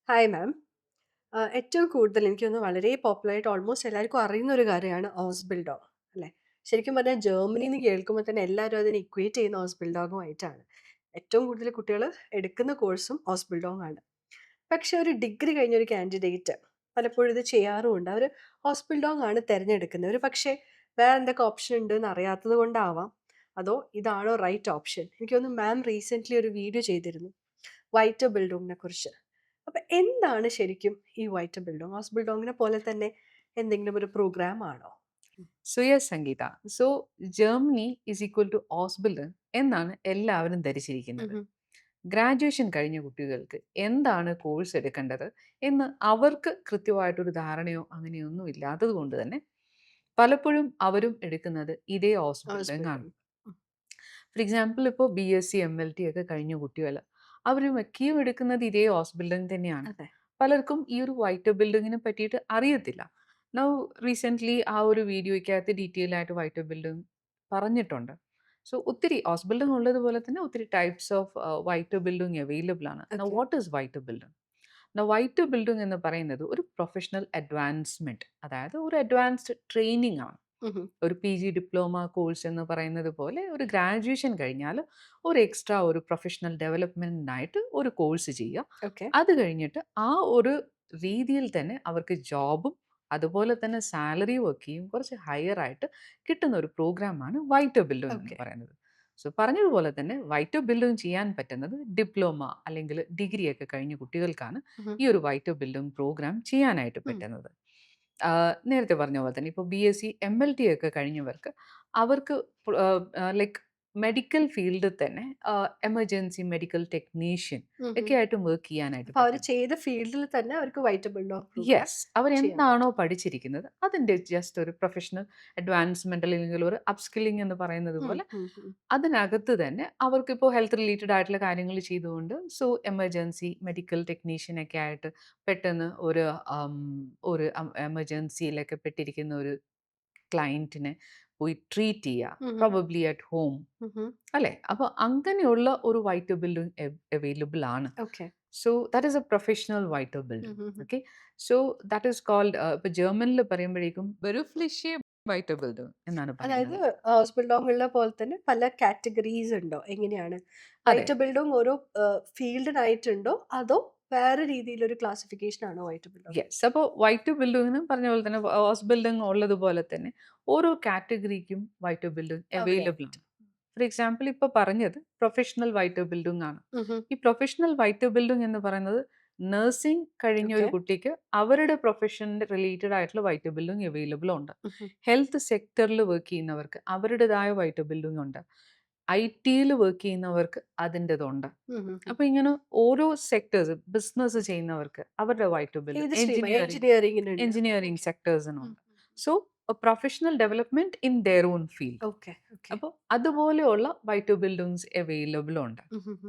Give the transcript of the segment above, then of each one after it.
Hi ma'am. ഏറ്റവും കൂടുതൽ എനിക്ക് തോന്നുന്നു വളരെ പോപ്പുലറായിട്ട് ഓൾമോസ്റ്റ് എല്ലാവർക്കും അറിയുന്ന ഒരു കാര്യമാണ് ഹോസ്ബിൽഡോഗ് അല്ലേ? ശരിക്കും പറഞ്ഞാൽ ജർമ്മനി എന്ന് കേൾക്കുമ്പോൾ തന്നെ എല്ലാവരും അതിനെ ഇക്വേറ്റ് ചെയ്യുന്ന ഹോസ്ബിൽഡോഗുമായിട്ടാണ്. ഏറ്റവും കൂടുതൽ കുട്ടികൾ എടുക്കുന്ന കോഴ്സും ഹോസ്ബിൽഡോഗ് ആണ്. പക്ഷെ ഒരു ഡിഗ്രി കഴിഞ്ഞ ഒരു കാൻഡിഡേറ്റ് പലപ്പോഴും ഇത് ചെയ്യാറുമുണ്ട്. അവർ ഹോസ്ബിൽഡോഗ് ആണ് തിരഞ്ഞെടുക്കുന്നത്. ഒരു പക്ഷേ വേറെ എന്തൊക്കെ ഓപ്ഷൻ ഉണ്ടെന്ന് അറിയാത്തത് കൊണ്ടാവാം. അതോ ഇതാണോ റൈറ്റ് ഓപ്ഷൻ? എനിക്ക് തോന്നുന്നു മാം റീസെൻ്റ്ലി ഒരു വീഡിയോ ചെയ്തിരുന്നു വൈറ്റ് ബിൽഡോങ്ങിനെ കുറിച്ച്. അപ്പൊ എന്താണ് ശരിക്കും ഈ വൈറ്റ് ബിൽഡോങ്? ഹൗസ് ബിൽഡോങ്ങിനെ പോലെ തന്നെ എന്തെങ്കിലും ഒരു പ്രോഗ്രാം ആണോ? So yes Sangeetha. So Germany is equal to ഓസ്ബിൾഡൻ എന്നാണ് എല്ലാവരും ധരിച്ചിരിക്കുന്നത്. ഉഹും. ഗ്രാജുവേഷൻ കഴിഞ്ഞ കുട്ടികൾക്ക് എന്താണ് കോഴ്സ് എടുക്കേണ്ടത് എന്ന് അവർക്ക് കൃത്യമായിട്ടൊരു ധാരണയോ അങ്ങനെയൊന്നും ഇല്ലാത്തത് കൊണ്ട് തന്നെ പലപ്പോഴും അവരും എടുക്കുന്നത് ഇതേ ഹൗസ് ഓസ്ബിൾഡിംഗ് ആണ്. ബിൽഡോങ്. ഉം. ഫോർ എക്സാമ്പിൾ ഇപ്പോൾ BSc MLT ഒക്കെ കഴിഞ്ഞ കുട്ടികൾ അവർ മിക്കയും എടുക്കുന്നത് ഇതേ ഹോസ്പിറ്റലിൽ തന്നെയാണ്. അതെ. പലർക്കും ഈ ഒരു വൈറ്റ് ബിൽഡിങ്ങിനെ പറ്റിയിട്ട് അറിയത്തില്ല. നൗ റീസെൻ്റ്ലി ആ ഒരു വീഡിയോയ്ക്കകത്ത് ഡീറ്റെയിൽ ആയിട്ട് വൈറ്റ് ബിൽഡിംഗ് പറഞ്ഞിട്ടുണ്ട്. സോ ഒത്തിരി ഹൗസ് ബിൽഡിംഗ് ഉള്ളതുപോലെ തന്നെ ഒത്തിരി ടൈപ്സ് ഓഫ് വൈറ്റ് ബിൽഡിംഗ് അവൈലബിൾ ആണ്. Now okay. വാട്ട് ഈസ് വൈറ്റ് ബിൽഡിംഗ്? നൗ വൈറ്റ് ബിൽഡിംഗ് എന്ന് പറയുന്നത് ഒരു പ്രൊഫഷണൽ അഡ്വാൻസ്മെന്റ്, അതായത് ഒരു അഡ്വാൻസ്ഡ് ട്രെയിനിങ് ആണ്. ഉഹും. ഒരു PG ഡിപ്ലോമ കോഴ്സ് എന്ന് പറയുന്നത് പോലെ ഒരു ഗ്രാജുവേഷൻ കഴിഞ്ഞാൽ ഒരു എക്സ്ട്രാ ഒരു പ്രൊഫഷണൽ ഡെവലപ്മെൻറ്റിനായിട്ട് ഒരു കോഴ്സ് ചെയ്യുക. ഓക്കെ. അത് കഴിഞ്ഞിട്ട് ആ ഒരു രീതിയിൽ തന്നെ അവർക്ക് ജോബും അതുപോലെ തന്നെ സാലറിയും ഒക്കെയും കുറച്ച് ഹയർ ആയിട്ട് കിട്ടുന്ന ഒരു പ്രോഗ്രാമാണ് വൈറ്റ് ബിൽഡിംഗ് എന്ന് ഓക്കെ. പറയുന്നത്. സോ പറഞ്ഞതുപോലെ തന്നെ വൈറ്റ് ബിൽഡിംഗ് ചെയ്യാൻ പറ്റുന്നത് ഡിപ്ലോമ അല്ലെങ്കിൽ ഡിഗ്രി ഒക്കെ കഴിഞ്ഞ കുട്ടികൾക്കാണ് ഉഹും. ഈ ഒരു വൈറ്റ് ബിൽഡിംഗ് പ്രോഗ്രാം ചെയ്യാനായിട്ട് ഉം. പറ്റുന്നത്. നേരത്തെ പറഞ്ഞ പോലെ തന്നെ ഇപ്പോൾ BSc MLT ഒക്കെ കഴിഞ്ഞവർക്ക് അവർക്ക് ലൈക്ക് മെഡിക്കൽ ഫീൽഡിൽ തന്നെ എമർജൻസി മെഡിക്കൽ ടെക്നീഷ്യൻ ഉഹും. ഒക്കെ ആയിട്ട് വർക്ക് ചെയ്യാനായിട്ട് അപ്പൊ അവർ പറ്റും. ചെയ്ത ഫീൽഡിൽ തന്നെ അവർക്ക് വൈറ്റ് ബിൽഡോങ് പ്രോഗ്രാം യെസ്. ചെയ്യാൻ അവരെന്താണോ പറ്റും. പഠിച്ചിരിക്കുന്നത് അതിൻ്റെ ജസ്റ്റ് ഒരു പ്രൊഫഷണൽ അഡ്വാൻസ്മെന്റ് അല്ലെങ്കിൽ ഒരു അപ്സ്കില്ലിംഗ് എന്ന് പറയുന്നത് ഉം. പോലെ ഉം. ഉം. അതിനകത്ത് തന്നെ അവർക്കിപ്പോൾ ഹെൽത്ത് റിലേറ്റഡ് ആയിട്ടുള്ള കാര്യങ്ങൾ ചെയ്തുകൊണ്ട് സോ എമർജൻസി മെഡിക്കൽ ടെക്നീഷ്യൻ ഒക്കെ ആയിട്ട് പെട്ടെന്ന് ആം, ഒരു എമർജൻസിയിലൊക്കെ പെട്ടിരിക്കുന്ന ഒരു ക്ലയൻറ്റിനെ പോയി ട്രീറ്റ് ചെയ്യുക, ഉഹും. പ്രോബബ്ലി അറ്റ് ഹോം, ഉഹും. അല്ലേ? അപ്പോൾ അങ്ങനെയുള്ള ഒരു വൈറ്റ് ബിൽഡിംഗ് അവൈലബിൾ ആണ്. Okay. So that is a professional വൈറ്റ് ബിൽഡിംഗ്. ഉഹും. Okay. So that is called ഇപ്പോൾ ജർമ്മനിൽ പറയുമ്പോഴേക്കും ബെറുഫ്ലിഷേ വൈറ്റ് ബിൽഡിംഗ് എന്നാണ് അതായത് പറയുന്നത്. ഹൗസ് ബിൽഡോങ്ങുള്ള പോലെ തന്നെ പല കാറ്റഗറീസ് ഉണ്ടോ? എങ്ങനെയാണ്? അതെ. വൈറ്റ് ബിൽഡോങ് ഓരോ ഫീൽഡിനായിട്ടുണ്ടോ? അതോ വേറെ രീതിയിലൊരു ക്ലാസിഫിക്കേഷൻ ആണോ വൈറ്റ് ബിൽഡോങ്? യെസ്. അപ്പോൾ വൈറ്റ് ബിൽഡിംഗിന് പറഞ്ഞ പോലെ തന്നെ ഹൗസ് ബിൽഡിംഗ് ഉള്ളതുപോലെ തന്നെ ഓരോ കാറ്റഗറിക്കും വൈറ്റ് ബിൽഡിംഗ് അവിടെ അവൈലബിൾ ആയിട്ട്. ആണ്. ഫോർ എക്സാമ്പിൾ ഇപ്പോൾ പറഞ്ഞത് പ്രൊഫഷണൽ വൈറ്റ് ബിൽഡിംഗ് ആണ്. ഉഹും. ഈ പ്രൊഫഷണൽ വൈറ്റ് ബിൽഡിംഗ് എന്ന് പറയുന്നത് നഴ്സിംഗ് കഴിഞ്ഞ ഓക്കെ. ഒരു കുട്ടിക്ക് അവരുടെ പ്രൊഫഷൻ്റെ റിലേറ്റഡ് ആയിട്ടുള്ള വൈറ്റ് ബിൽഡിംഗ് അവൈലബിൾ ഉണ്ട്. ഉഹും. ഹെൽത്ത് സെക്ടറിൽ വർക്ക് ചെയ്യുന്നവർക്ക് അവരുടേതായ വൈറ്റ് ബിൽഡിംഗ് ഉണ്ട്. IT വർക്ക് ചെയ്യുന്നവർക്ക് അതിൻ്റെതുണ്ട്. ഉഹും. അപ്പോൾ ഇങ്ങനെ ഓരോ സെക്ടേഴ്സ് ബിസിനസ് ചെയ്യുന്നവർക്ക് അവരുടെ വൈറ്റ് ബിൽഡിംഗ്, ഏത് സ്ട്രീമാ? എഞ്ചിനീയറിംഗിനുണ്ട്. Engineering okay. ഉം. സെക്ടേഴ്സിനുണ്ട്. So professional development in there on field. Okay. Okay. അപ്പോൾ അതുപോലെയുള്ള വൈറ്റ് ബിൽഡിംഗ്സ് അവൈലബിൾ ഉണ്ട്.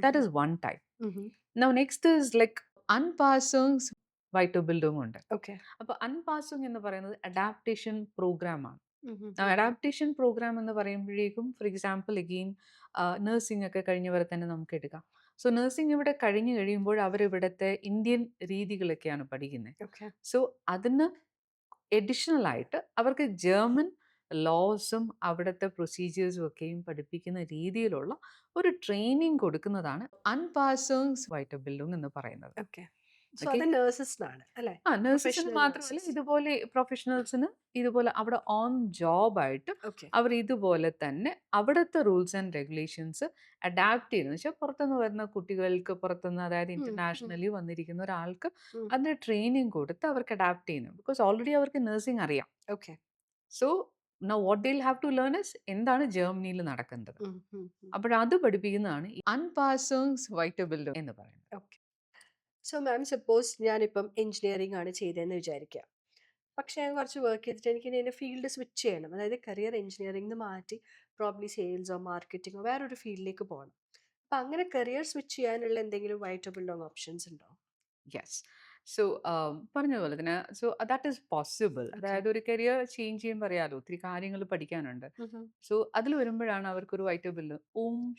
That hmm. Is one type. Hmm. Now next is like അൺപാസിംഗ്സ് വൈറ്റ് ബിൽഡിംഗ് ഉണ്ട്. ഓക്കെ. അപ്പോൾ അൺപാസിംഗ് എന്ന് പറയുന്നത് അഡാപ്റ്റേഷൻ പ്രോഗ്രാം ആണ്. ഉഹും. അഡാപ്റ്റേഷൻ പ്രോഗ്രാം എന്ന് പറയുമ്പോഴേക്കും ഫോർ എക്സാമ്പിൾ എഗെയിൻ നഴ്സിംഗ് ഒക്കെ കഴിഞ്ഞവരെ തന്നെ നമുക്ക് എടുക്കാം. സോ നഴ്സിംഗ് ഇവിടെ കഴിഞ്ഞ് കഴിയുമ്പോൾ അവരിവിടുത്തെ ഇന്ത്യൻ രീതികളൊക്കെയാണ് പഠിക്കുന്നത്. ഓക്കെ. സോ അതിന് എഡിഷണൽ ആയിട്ട് അവർക്ക് ജർമ്മൻ ലോസും അവിടുത്തെ പ്രൊസീജിയേഴ്സും ഒക്കെയും പഠിപ്പിക്കുന്ന രീതിയിലുള്ള ഒരു ട്രെയിനിങ് കൊടുക്കുന്നതാണ് അൺപാസേഴ്സ് വൈറ്റ് ബിൽഡിംഗ് എന്ന് പറയുന്നത്. ഓക്കെ. So okay. അത് നഴ്സസിനാണ് അല്ലേ? നഴ്സസിന് പ്രൊഫഷണൽ മാത്രമല്ല, നഴ്സസ്. ഇതുപോലെ പ്രൊഫഷണൽസിന് ഇതുപോലെ അവിടെ ഓൺ ജോബായിട്ട് ഓക്കെ. അവർ ഇതുപോലെ തന്നെ അവിടുത്തെ റൂൾസ് ആൻഡ് റെഗുലേഷൻസ് അഡാപ്റ്റ് ചെയ്യുന്നത് വെച്ചാൽ പുറത്തുനിന്ന് വരുന്ന കുട്ടികൾക്ക്, പുറത്തുനിന്ന് അതായത് ഉം. ഉം. ഇന്റർനാഷണലി വന്നിരിക്കുന്ന ഒരാൾക്ക് ഉം. അതിന് ട്രെയിനിങ് കൊടുത്ത് അവർക്ക് അഡാപ്റ്റ് ചെയ്യുന്നു. ബിക്കോസ് ഓൾറെഡി അവർക്ക് നഴ്സിംഗ് അറിയാം. Okay. So now what they have to learn is എന്താണ് ജർമ്മനിയിൽ നടക്കുന്നത്. ഉം. ഉം. ഉം. അപ്പോഴത് പഠിപ്പിക്കുന്നതാണ് അൺപാസേഴ്സ് വൈറ്റ് ബിൽഡിംഗ് എന്ന് പറയുന്നത്. ഓക്കെ. സോ മാം സപ്പോസ് ഞാനിപ്പം എഞ്ചിനീയറിംഗ് ആണ് ചെയ്തതെന്ന് വിചാരിക്കുക. പക്ഷേ ഞാൻ കുറച്ച് വർക്ക് ചെയ്തിട്ട് എനിക്ക് ഇനി എൻ്റെ ഫീൽഡ് സ്വിച്ച് ചെയ്യണം. അതായത് കരിയർ എഞ്ചിനീയറിംഗിന്ന് മാറ്റി പ്രോബ്ലി സെയിൽസോ മാർക്കറ്റിങ്ങോ വേറൊരു ഫീൽഡിലേക്ക് പോകണം. അപ്പം അങ്ങനെ കരിയർ സ്വിച്ച് ചെയ്യാനുള്ള എന്തെങ്കിലും വൈറ്റ് ബിൽഡോങ് ഓപ്ഷൻസ് ഉണ്ടോ? യെസ്. സോ പറഞ്ഞതുപോലെ തന്നെ so that is possible. Okay. അതായത് ഒരു കരിയർ ചേഞ്ച് ചെയ്യുമ്പോൾ അറിയാലോ ഒത്തിരി കാര്യങ്ങൾ പഠിക്കാനുണ്ട്. സോ അതിൽ വരുമ്പോഴാണ് അവർക്കൊരു വൈറ്റൽ ബില്ല്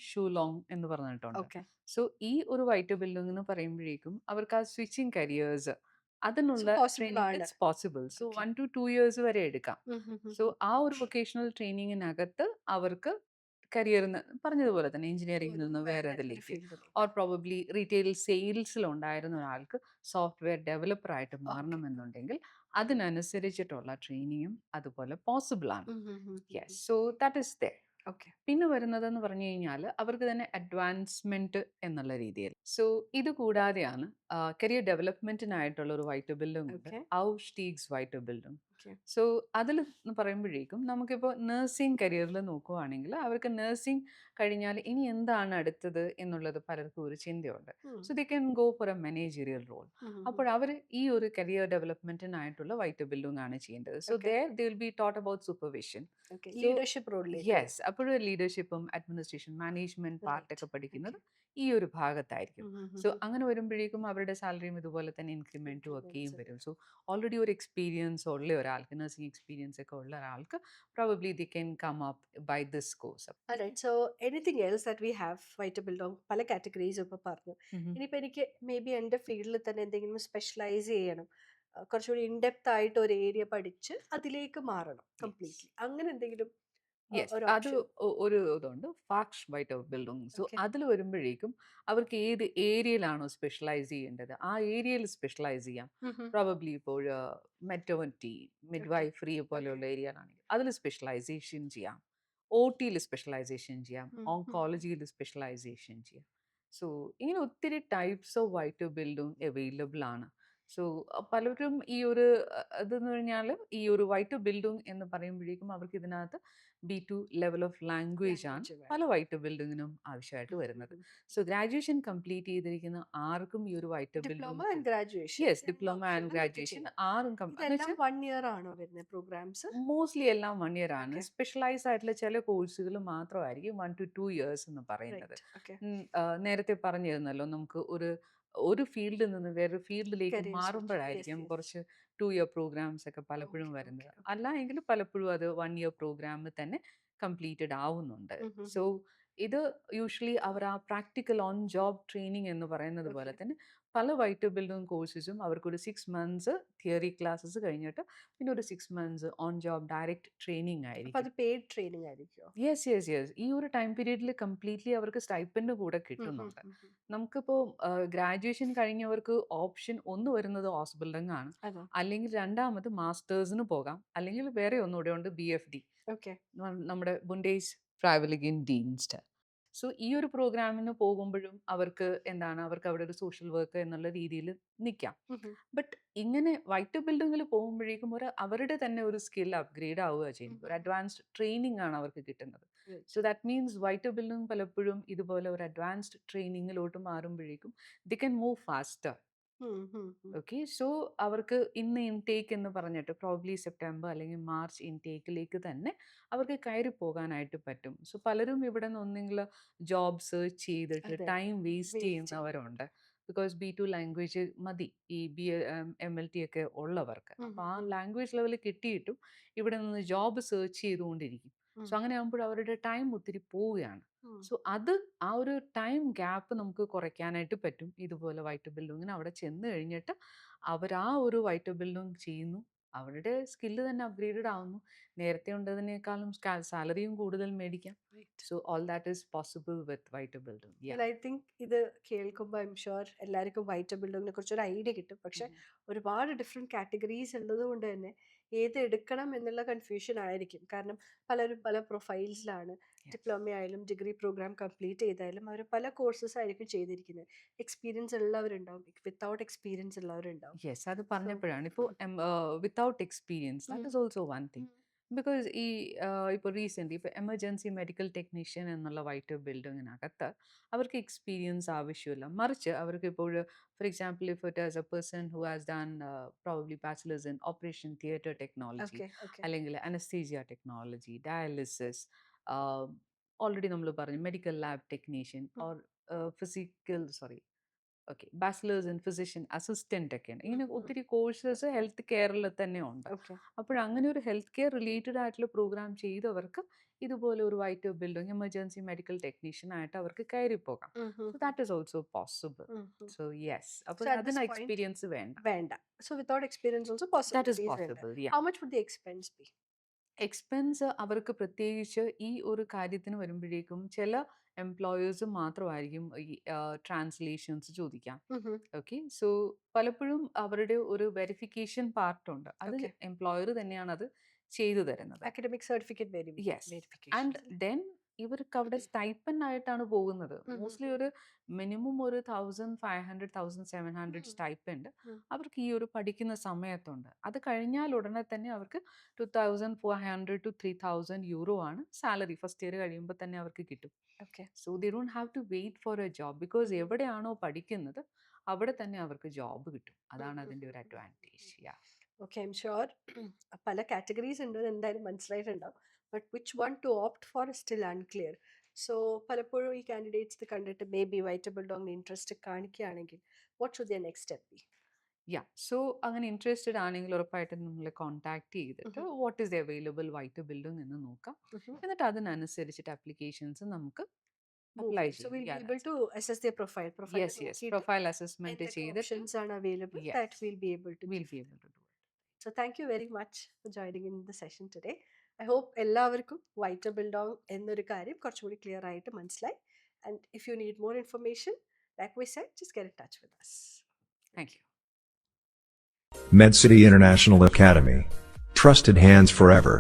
ഷുലോങ് എന്ന് പറഞ്ഞിട്ടുണ്ട്. ഓക്കെ. സോ ഈ ഒരു വൈറ്റൽ ബില്ലിംഗ് എന്ന് പറയുമ്പോഴേക്കും അവർക്ക് ആ സ്വിച്ചിങ് കരിയേഴ്സ് സോ അതിനുള്ള പോസിബിൾ ട്രെയിനിങ് ആണ്. It's possible. So okay. 1 to 2 years വരെ എടുക്കാം. ഉം, ഉം, ഉം, സോ ഉം. ആ ഒരു വൊക്കേഷണൽ ട്രെയിനിങ്ങിനകത്ത് അവർക്ക് കരിയറിന് പറഞ്ഞതുപോലെ തന്നെ എഞ്ചിനീയറിംഗിൽ ഒരു നിന്ന് വേറെ വേറെ ഒരു ഇതിലേക്ക് ഓർ ഫീൽഡിലോട്ട്. പ്രോബബ്ലി റീറ്റെയിൽ സെയിൽസിൽ ഉണ്ടായിരുന്ന ഒരാൾക്ക് സോഫ്റ്റ്വെയർ ഡെവലപ്പർ ആയിട്ട് ഓക്കെ. മാറണമെന്നുണ്ടെങ്കിൽ അതിനനുസരിച്ചിട്ടുള്ള ട്രെയിനിങ്ങും അതുപോലെ പോസിബിൾ ആണ്. ഉം, um, um, um, um. Yes. So that is there. Okay. പിന്നെ വരുന്നതെന്ന് പറഞ്ഞു കഴിഞ്ഞാൽ അവർക്ക് തന്നെ അഡ്വാൻസ്മെന്റ് എന്നുള്ള രീതിയിൽ. സോ ഇത് കൂടാതെയാണ് കരിയർ ഡെവലപ്മെന്റിനായിട്ടുള്ള ഒരു വൈറ്റ് ബിൽഡിംഗ് ഉണ്ട്. ഓക്കെ. ഔസ്റ്റീഗ്സ് വൈറ്റ് ബിൽഡിംഗ്. ഓക്കെ. സോ അതിൽ പറയുമ്പോഴേക്കും നമുക്കിപ്പോൾ നഴ്സിംഗ് കരിയറിൽ നോക്കുവാണെങ്കിൽ അവർക്ക് നഴ്സിംഗ് കഴിഞ്ഞാൽ ഇനി എന്താണ് അടുത്തത് എന്നുള്ളത് പലർക്കും ഒരു ചിന്തയുണ്ട്. Um, so they can go for a managerial role. Um, um, ഉം. അപ്പോൾ അവർ ഈ ഒരു കരിയർ ഡെവലപ്മെന്റിനായിട്ടുള്ള വൈറ്റ് ബിൽഡിംഗ് ആണ് ചെയ്യേണ്ടത്. So okay. They will be taught about supervision. Okay. So leadership റോളിലേക്ക്. യെസ്. അപ്പോഴും ലീഡർഷിപ്പും, അഡ്മിനിസ്ട്രേഷൻ, മാനേജ്മെന്റ് റൈറ്റ്. പാർട്ടൊക്കെ ഓക്കെ. പഠിക്കുന്നത് ഈ ഒരു ഭാഗത്തായിരിക്കും. ഉം, ഉം, ഉം, സോ ഉം. അങ്ങനെ വരുമ്പോഴേക്കും അവരുടെ സാലറിയും ഇതുപോലെ തന്നെ ഇൻക്രിമെന്റും ഒക്കെയും ഇൻക്രിമെന്റ്സ്. വരും. സോ ഓൾറെഡി ഒരു എക്സ്പീരിയൻസ് ഉള്ള ഒരാൾക്ക്, നഴ്സിംഗ് എക്സ്പീരിയൻസ് ഒക്കെ ഉള്ള ഒരാൾക്ക് probably they can come up by this course. Alright. So anything else that we have white building പല കാറ്റഗറീസ് ഇപ്പോൾ പറഞ്ഞു. ഇനിയിപ്പോൾ എനിക്ക് മേ ബി എൻ്റെ ഫീൽഡിൽ തന്നെ എന്തെങ്കിലും സ്പെഷ്യലൈസ് ചെയ്യണം. കുറച്ചുകൂടി ഇൻഡെപ്ത് ആയിട്ട് ഒരു ഏരിയ പഠിച്ച് അതിലേക്ക് മാറണം യെസ്. കംപ്ലീറ്റ്ലി. അങ്ങനെ എന്തെങ്കിലും യെസ്. ഒരു അത് ഓപ്ഷൻ. ഒരു ഇതുണ്ട്. ഫാക്സ് വൈറ്റ് ബിൽഡിംഗ്. So okay. അതിൽ വരുമ്പോഴേക്കും അവർക്ക് ഏത് ഏരിയയിലാണോ സ്പെഷ്യലൈസ് ചെയ്യേണ്ടത്, ആ ഏരിയയിൽ സ്പെഷ്യലൈസ് ചെയ്യാം. പ്രോബബ്ലി ഇപ്പോൾ മെറ്റേർണിറ്റി, ഓക്കെ. Midwifery okay. പോലെയുള്ള ഏരിയയിലാണെങ്കിൽ അതിൽ സ്പെഷ്യലൈസേഷൻ ചെയ്യാം. ഒടിയിൽ സ്പെഷ്യലൈസേഷൻ ചെയ്യാം. ഓങ്കോളജിയിൽ സ്പെഷ്യലൈസേഷൻ ചെയ്യാം. സോ ഇങ്ങനെ ഒത്തിരി ടൈപ്സ് ഓഫ് വൈറ്റ് ബിൽഡിംഗ് അവൈലബിൾ ആണ്. സോ പലരും ഈ ഒരു ഇതെന്ന് പറഞ്ഞാൽ ഈ ഒരു വൈറ്റ് ബിൽഡിംഗ് എന്ന് പറയുമ്പോഴേക്കും അവർക്ക് ഇതിനകത്ത് B2 ലെവൽ ഓഫ് ലാംഗ്വേജ് ആണ് ലാംഗ്വേജ് പല വേണം. വൈറ്റ് ബിൽഡിങ്ങിനും ആവശ്യമായിട്ട് വരുന്നത്. സോ ഗ്രാജുവേഷൻ കംപ്ലീറ്റ് ചെയ്തിരിക്കുന്ന ആർക്കും ഈ ഒരു white diploma building and graduation yes രണ്ട് ഡിപ്ലോമ ആൻഡ് ഓപ്ഷനിലൊക്കെ ഗ്രാജുവേഷൻ ചെയ്യാം. ആറും എന്ന് ഇതെല്ലാം വെച്ചാൽ 1 ഇയർ ആണോ വരുന്നത് പ്രോഗ്രാംസ്? മോസ്റ്റ്ലി എല്ലാം 1 ഇയർ ആണ്. ഓക്കെ. സ്പെഷ്യലൈസ് ആയിട്ടുള്ള ചില കോഴ്സുകൾ മാത്രമായിരിക്കും 1 ടു 2 ഇയേഴ്സ് എന്ന് പറയുന്നത്. റൈറ്റ്. ഓക്കെ. നേരത്തെ പറഞ്ഞിരുന്നല്ലോ നമുക്ക് ഒരു ഫീൽഡിൽ നിന്ന് വേറൊരു ഫീൽഡിലേക്ക് കരിയർ സ്വിച്ച്. യെസ്, മാറുമ്പോഴായിരിക്കും യെസ്. കുറച്ച് 2 ഇയർ പ്രോഗ്രാംസ് ഒക്കെ പലപ്പോഴും ഓക്കെ. ഓക്കെ. വരുന്നത്. ഓക്കെ. അല്ല എങ്കിൽ പലപ്പോഴും അത് 1 ഇയർ പ്രോഗ്രാം തന്നെ കംപ്ലീറ്റഡ് ആവുന്നുണ്ട്. സോ ഇത് യൂഷ്വലി അവർ ആ പ്രാക്ടിക്കൽ ഓൺ ജോബ് ട്രെയിനിങ് എന്ന് പറയുന്നത് പോലെ ഓക്കെ. തന്നെ പല വൈറ്റ് ബിൽഡിംഗ് കോഴ്സസും അവർക്കൊരു 6 മന്ത്സ് തിയറി ക്ലാസ്സസ് കഴിഞ്ഞിട്ട് പിന്നെ ഒരു 6 months on job direct training അപ്പൊ ആയിരിക്കും. അത് പെയ്ഡ് ട്രെയിനിങ് ആയിരിക്കുമോ? Yes, yes, yes. ഈ ഒരു ടൈം പീരിയഡിൽ കംപ്ലീറ്റ്ലി അവർക്ക് സ്റ്റൈപ്പൻഡ് കൂടെ കിട്ടുന്നുണ്ട്. നമുക്കിപ്പോൾ ഗ്രാജുവേഷൻ കഴിഞ്ഞവർക്ക് ഓപ്ഷൻ ഒന്ന് വരുന്നത് ഹൗസ് ബിൽഡിംഗ് ആണ്. അതെ. അല്ലെങ്കിൽ രണ്ടാമത് മാസ്റ്റേഴ്സിന് പോകാം. അല്ലെങ്കിൽ വേറെ ഒന്നുകൂടെ ഉണ്ട് BFD. ഓക്കെ. നമ്മുടെ ബുണ്ടേസ് ഫ്രൈവിലിഗൻ ഡീൻസ്റ്റ്. സോ ഈ ഒരു പ്രോഗ്രാമിന് പോകുമ്പോഴും അവർക്ക് എന്താണ് അവർക്ക് അവിടെ ഒരു സോഷ്യൽ വർക്ക് എന്നുള്ള രീതിയിൽ നിൽക്കാം. ബട്ട് ഇങ്ങനെ വൈറ്റ് ബിൽഡിങ്ങിൽ പോകുമ്പോഴേക്കും അവരുടെ തന്നെ ഒരു സ്കിൽ അപ്ഗ്രേഡ് ആവുക ചെയ്യുന്നത്. ഒരു അഡ്വാൻസ്ഡ് ട്രെയിനിങ് ആണ് അവർക്ക് കിട്ടുന്നത്. So right. That means white building പലപ്പോഴും ഇതുപോലെ ഒരു അഡ്വാൻസ്ഡ് ട്രെയിനിങ്ങിലോട്ട് മാറുമ്പോഴേക്കും they can move faster. Okay. So അവർക്ക് ഇന്ന് ഇൻടേക്ക് എന്ന് പറഞ്ഞിട്ട് പ്രോബ്ലി സെപ്റ്റംബർ അല്ലെങ്കിൽ മാർച്ച് ഇൻടേക്കിലേക്ക് തന്നെ അവർക്ക് കയറി പോകാനായിട്ട് പറ്റും. സോ പലരും ഇവിടെ നിന്ന് ഒന്നെങ്കിൽ ജോബ് സെർച്ച് ചെയ്തിട്ട് അതെ. ടൈം വേസ്റ്റ് വേസ്റ്റ് ചെയ്യും. ചെയ്യുന്നവരുണ്ട്. ബിക്കോസ് B2 ലാംഗ്വേജ് മതി ഈ MLT ഒക്കെ ഉള്ളവർക്ക്. ഉം, അപ്പോൾ ഉം, ആ ഉം, ലാംഗ്വേജ് ലെവൽ കിട്ടിയിട്ടും ഇവിടെ നിന്ന് ജോബ് സെർച്ച് ചെയ്തുകൊണ്ടിരിക്കും. ഉം, സോ അങ്ങനെ ആകുമ്പോൾ അവരുടെ ടൈം ഒത്തിരി പോവുകയാണ്. ഉം. സോ ആ ഒരു ടൈം ഗ്യാപ്പ് നമുക്ക് കുറയ്ക്കാനായിട്ട് പറ്റും. ഇതുപോലെ വൈറ്റ് ബിൽഡിങ്ങിന് അവിടെ ചെന്ന് കഴിഞ്ഞിട്ട് അവർ ആ ഒരു വൈറ്റ് ബിൽഡിംഗ് ചെയ്യുന്നു. അവരുടെ സ്കില്ല് തന്നെ അപ്ഗ്രേഡഡ് ആവുന്നു. നേരത്തെ ഉണ്ടതിനേക്കാളും സാലറിയും കൂടുതൽ മേടിക്കാം. Right. So all that is possible with വൈറ്റ് ബിൽഡിംഗ്. യാ. ആൻഡ് ഐ തിങ്ക് ഇത് കേൾക്കുമ്പോൾ ഐ എം ഷുവർ എല്ലാവർക്കും വൈറ്റ് ബിൽഡിങ്ങിനെ കുറിച്ച് ഒരു ഐഡിയ കിട്ടും. പക്ഷെ ഒരുപാട് ഡിഫറെൻറ്റ് കാറ്റഗറീസ് ഉള്ളത് കൊണ്ട് തന്നെ ഏത് എടുക്കണം എന്നുള്ള കൺഫ്യൂഷൻ ആയിരിക്കും. കാരണം പലരും പല പ്രൊഫൈൽസിലാണ്. യെസ്. ഡിപ്ലോമ ആയാലും ഡിഗ്രി പ്രോഗ്രാം കംപ്ലീറ്റ് ചെയ്തായാലും അവർ പല കോഴ്സസ് ആയിരിക്കും ചെയ്തിരിക്കുന്നത്. എക്സ്പീരിയൻസ് ഉള്ളവരുണ്ടാവും, വിത്തൗട്ട് എക്സ്പീരിയൻസ് ഉള്ളവരുണ്ടാവും. യെസ്. അത് സോ പറഞ്ഞപ്പോഴാണ് ഇപ്പോൾ without experience that is also one thing. Because ഇപ്പോൾ റീസെൻ്റ്ലി ഇപ്പോൾ എമർജൻസി മെഡിക്കൽ ടെക്നീഷ്യൻ എന്നുള്ള വൈറ്റ് ബിൽഡിങ്ങിനകത്ത് അവർക്ക് എക്സ്പീരിയൻസ് ആവശ്യമില്ല. മറിച്ച് അവർക്ക് ഇപ്പോൾ for example if it as a person who has done probably bachelors in operation theatre technology okay. Okay. അല്ലെങ്കിൽ അനസ്തീസിയ ടെക്നോളജി, ഡയാലിസിസ്, ഓൾറെഡി നമ്മൾ പറഞ്ഞു medical lab technician or physical sorry okay, bachelors in physician assistant ഒക്കെയുണ്ട്. ഇങ്ങനെ ഉം. ഒത്തിരി courses health കെയറിൽ തന്നെ ഉണ്ട്. ഓക്കെ. അപ്പോഴങ്ങനെ ഒരു ഹെൽത്ത് കെയർ റിലേറ്റഡ് ആയിട്ടുള്ള പ്രോഗ്രാം ചെയ്തവർക്ക് ഇതുപോലെ ഒരു white building emergency medical technician ആയിട്ട് അവർക്ക് കയറിപ്പോകാം. ഉം, ഉം, so that is also possible. ഉം, ഉം. സോ യെസ്, So അപ്പോൾ at this അതിന് point, എക്സ്പീരിയൻസ് വേണ്ട. വേണ്ട. So without experience also that is possibilities ഉണ്ട്. Possible. How much would the expense be? Expense അവർക്ക് പ്രത്യേകിച്ച് ഈ ഒരു കാര്യത്തിന് വരുമ്പോഴേക്കും ചില എംപ്ലോയേഴ്സ് മാത്രമായിരിക്കും ഈ ട്രാൻസ്ലേഷൻസ് ചോദിക്കാം. Mhm. ഓക്കെ, സോ പലപ്പോഴും അവരുടെ ഒരു വെരിഫിക്കേഷൻ പാർട്ടുണ്ട്, അത് Okay. എംപ്ലോയർ തന്നെയാണ് അത് ചെയ്തു തരുന്നത്. Academic certificate yes, verification. And then ഇവർക്ക് അവിടെ സ്റ്റൈപ്പൻഡ് ആയിട്ടാണ് പോകുന്നത്. Mhm. മോസ്റ്റ്ലി ഒരു മിനിമം ഒരു 1500 1700 ഉം. സ്റ്റൈപ്പൻഡ് ഉം. അവർക്ക് ഈ ഒരു പഠിക്കുന്ന സമയത്തുണ്ട്. അത് കഴിഞ്ഞാൽ ഉടനെ തന്നെ അവർക്ക് 2400 to 3000 യൂറോ ആണ് സാലറി. ഫസ്റ്റ് ഇയർ കഴിയുമ്പോൾ തന്നെ അവർക്ക് കിട്ടും. Okay. So they don't have to wait for a job, because um. എവിടെയാണോ പഠിക്കുന്നത് അവിടെ തന്നെ അവർക്ക് ജോബ് കിട്ടും. ഉം, അതാണ് ഉം, അതിൻ്റെ ഉം, ഒരു ഉം. അഡ്വാൻറ്റേജ്. Okay, I'm sure പല കാറ്റഗറീസ് ഉണ്ട് എന്തായാലും മനസ്സിലായിട്ടുണ്ടാവും. But which one to opt for still unclear. So പലപ്പോഴും ഈ കാൻഡിഡേറ്റ്സ് ഇത് കണ്ടിട്ട് മേ ബി വൈറ്റബിൾ ഡോങ്ങിന് ഇൻട്രസ്റ്റ് കാണിക്കുകയാണെങ്കിൽ what should their next step be? So അങ്ങനെ ഇൻട്രസ്റ്റഡ് ആണെങ്കിൽ ഉറപ്പായിട്ടും നമ്മളെ കോൺടാക്ട് ചെയ്തിട്ട് what is available white building എന്ന് നോക്കാം. എന്നിട്ട് അതിനനുസരിച്ചിട്ട് അപ്ലിക്കേഷൻസ് നമുക്ക് അപ്ലൈ So we'll ചെയ്യാം. be able to assess their profile. Yes, yes, profile assessment എന്തൊക്കെ ചെയ്തിട്ട് options are available that we'll be able to will give. Be able to do. So thank you very much for joining in the session today. I hope എല്ലാവർക്കും whiter ബിൽഡോങ് എന്നൊരു കാര്യം കുറച്ചുകൂടി clear ആയിട്ട് മനസ്സിലായി. And if you need more information, like we said, just get in touch with us. Thank you. MedCity International Academy. Trusted hands forever.